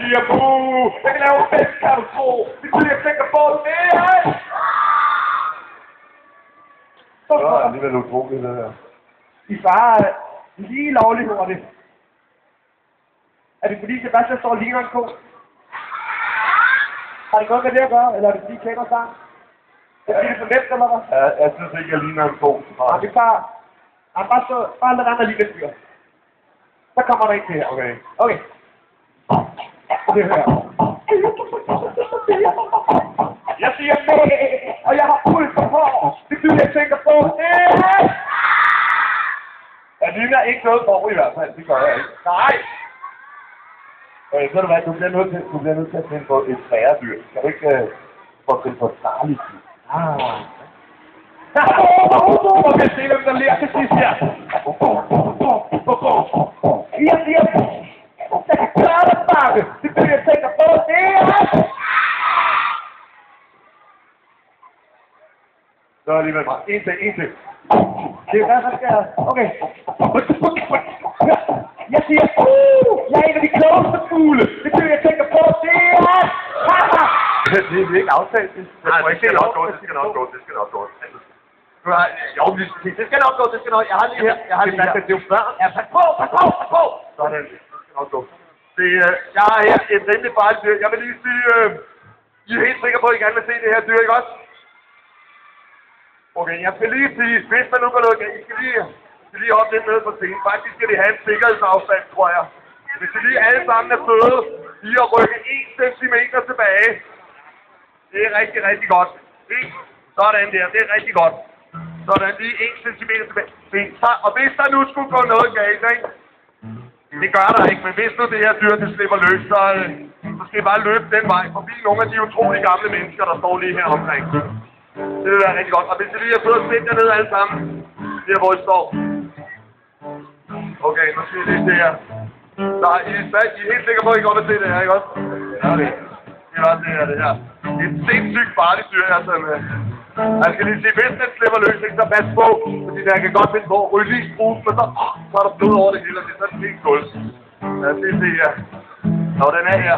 siger buh. Jeg kan lave fest, kan du tro. Det er jeg tænker på det her. Det var alligevel utroligt, det her. De svarer lige lovligt hurtigt. Er det fordi Sebastian står lige en ko? Har det godt med det at gøre, eller er det fordi I kender sammen? Er det for nemt, eller hvad? Jeg synes ikke, jeg ligner en ko. Ja, vi bare lad andre lige lidt fyr. Så kommer der en til her. Okay. Okay. Det her. Jeg siger med, og jeg har pulser på. Det er jeg tænker på. Jeg ligner ikke noget for i hvert fald. Det gør jeg ikke. Nej. Ved du hvad, du bliver nødt til at finde på et færredyr. Kan du ikke få finde på et farligt dyr? Og vi se, hvem der lærer til sidst her. Jeg siger, jeg kan klare det, bakke. Det er jeg tænker på. Det er Så alligevel bare. En til. det er hvad skal jeg... Okay. Jeg siger, jeg er en af de klogeste fugle. Det er jeg tænker på. Det er... Det er ikke aftalt. Nej, det skal nok gå. Det skal nok gå. Jo, det skal nok gå. Jeg har lige her. Det er jo børn. Ja, pas på. Sådan. Det skal nok gå. Jeg har her et rimelig farligt dyr. Jeg vil lige sige, I er helt sikre på, at I gerne vil se det her dyr, ikke også? Okay, jeg skal lige sige, hvis der nu går noget galt, I skal lige hoppe lidt ned på scenen. Faktisk skal vi have en sikkerhedsafstand, tror jeg. Hvis vi lige alle sammen er søde, I at rykke 1 centimeter tilbage. Det er rigtig, rigtig godt. Sådan der, det er rigtig godt. Sådan, lige 1 centimeter tilbage. Og hvis der nu skulle gå noget galt, ikke? Det gør der ikke, men hvis nu det her dyr, det slipper løs, så skal I bare løbe den vej forbi nogle af de utrolig gamle mennesker, der står lige her omkring. Det vil være rigtig godt. Og hvis I lige er søde, sæt jer ned alle sammen. Der hvor I står. Okay, nu skal I lige se her. Så I er helt sikre på, at I godt vil se det her, ikke også? Ja, det er også det her. Det er et sindssygt farligt dyr, jeg tager med. Jeg skal lige sige, hvis den slipper løs, ikke, så pas på. Fordi der kan godt finde på at ryge lige strusen, men så er der blod over det hele, og det er sådan helt gulv. Lad os lige se her. Nå, den er her.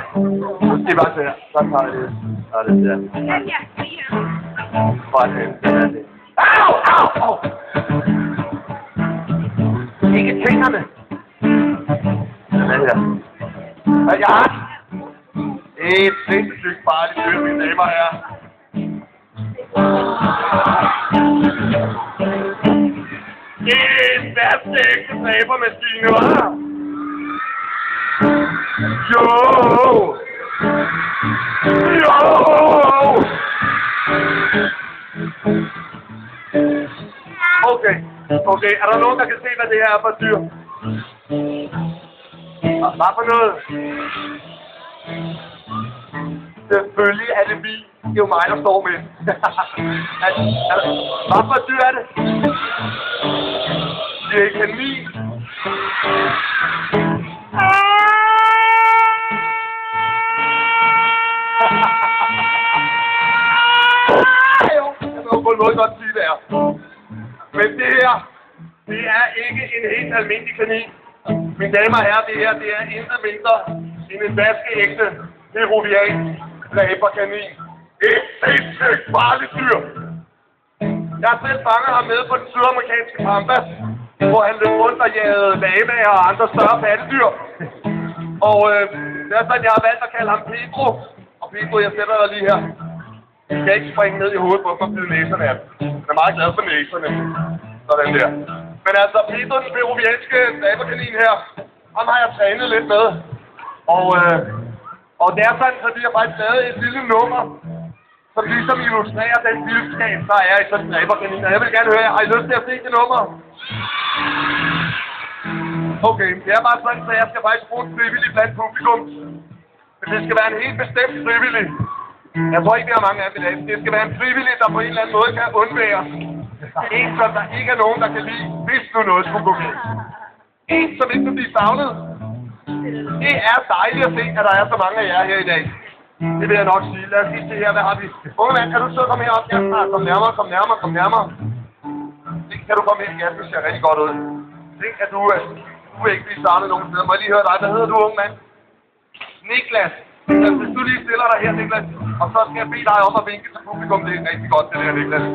Så skal I bare se her. Så tager jeg det. Så er det der. Sådan, den er det. Au! Ikke tænderne. Den er her. Og jeg har et sindssygt farligt dyr, mine damer her. Det værste ægte dræbermaskine, hva'? Jo! Okay, er der nogen, der kan se, hvad det her er for et dyr? Hvad for noget? Selvfølgelig er det min. Det er jo mig, der står med. Hvad for et dyr er det? Det er kanin. Jeg må på en måde godt sige det her. Men det her, det er ikke en helt almindelig kanin. Mine damer og herrer, det her, det er intet mindre end en vaskeægte peruvian dræberkanin. Et sindssygt farligt dyr. Jeg har selv fanget ham nede på den sydamerikanske pampas, hvor han løb rundt og jagede lamaer og andre større pattedyr. Og det er sådan, jeg har valgt at kalde ham Pedro. Og Pedro, jeg sætter dig lige her. Jeg skal ikke springe ned i hovedet på at bide næserne af. Han er meget glad for næserne. Sådan der. Men altså, Pedro, den peruvianske dræberkanin her, ham har jeg trænet lidt med. Og det er sådan, så vi har faktisk lavet et lille nummer, som ligesom illustrerer den vildskab, der er i sådan en dræberkanin. Og jeg vil gerne høre, har I lyst til at se det nummer? Okay, det er bare sådan, så jeg skal faktisk bruge en frivillig blandt publikum. Men det skal være en helt bestemt frivillig. Jeg tror ikke, vi har mange af dem i dag. Det skal være en frivillig, der på en eller anden måde kan undvære. En, som der ikke er nogen, der kan lide, hvis nu noget skulle gå galt. En, som ikke vil blive savnet. Det er dejligt at se, at der er så mange af jer her i dag. Det vil jeg nok sige. Lad os lige se her, hvad har vi? Unge mand, kan du så komme herop? Ja, kom nærmere. Kan du komme ind? Ja, det ser rigtig godt ud. Tænk, at du ikke blive savnet nogen steder. Må jeg lige høre dig? Hvad hedder du, unge mand? Niklas, hvis du lige stiller dig her, Niklas, og så skal jeg bede dig om at vinke til publikum. Det er rigtig godt, det der, Niklas.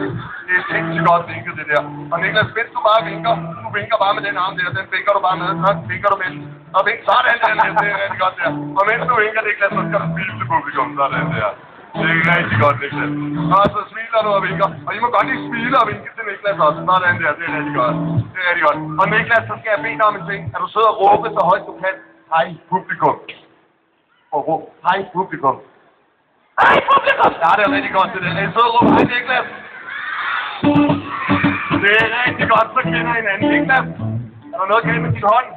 Det er sindssygt godt vinket, det der. Og Niklas, mens du bare vinker, du vinker bare med den arm der, den vinker du bare med, så vinker du med den. Og vink, sådan der, det er rigtig godt der. Og mens du vinker, Niklas, så skal du smile til publikum, sådan der. Det er rigtig godt, Niklas. Og så smiler du og vinker. Og I må godt lige smile og vinke til Niklas også. Sådan der, det er rigtig godt. Det er rigtig godt. Og Niklas, så skal jeg bede dig om en ting. At du sidder og råbe så højt du kan. Hej, publikum. Og råb, hej, publikum. Hej, publikum! Ja, det er rigtig godt, det der. I sidder og råber, hej, Niklas. Det er rigtig godt, så kender hinanden. Niklas, er der noget galt med din hånd?